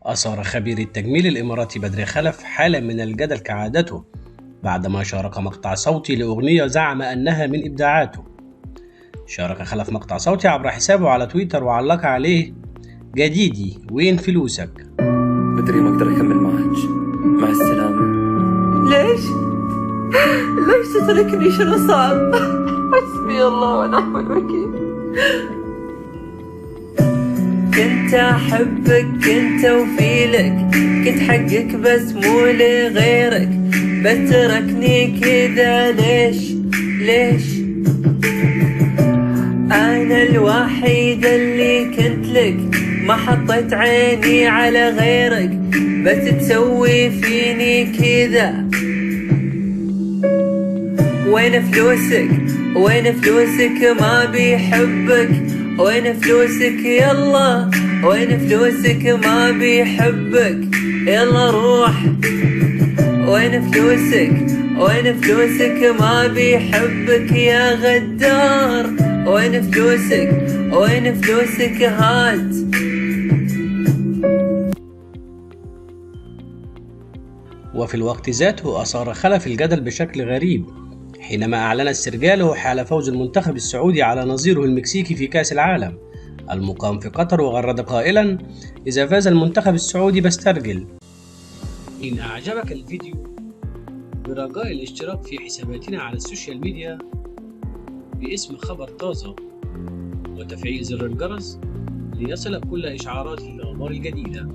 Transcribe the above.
أثار خبير التجميل الإماراتي بدر خلف حالة من الجدل كعادته بعدما شارك مقطع صوتي لأغنية زعم أنها من إبداعاته. شارك خلف مقطع صوتي عبر حسابه على تويتر وعلق عليه: جديدي وين فلوسك؟ بدري ما أقدر أكمل معك، مع السلامة. ليش تتركني؟ شنو صار؟ حسبي الله ونعم الوكيل. كنت أحبك كنت وفيلك، كنت حقك بس مو لغيرك، بس تركني كذا ليش أنا الوحيدة اللي كنت لك، ما حطيت عيني على غيرك، بس تسوي فيني كذا. وين فلوسك ما بيحبك، وين فلوسك يلا، وين فلوسك ما بيحبك، يلا روح. وين فلوسك ما بيحبك يا غدار، وين فلوسك هات. وفي الوقت ذاته أثار خلف الجدل بشكل غريب حينما أعلن استرجاله حال فوز المنتخب السعودي على نظيره المكسيكي في كأس العالم المقام في قطر، وغرد قائلا: إذا فاز المنتخب السعودي بسترجل. إن أعجبك الفيديو برجاء الاشتراك في حساباتنا على السوشيال ميديا باسم خبر طازة وتفعيل زر الجرس ليصلك كل إشعارات الأخبار الجديدة.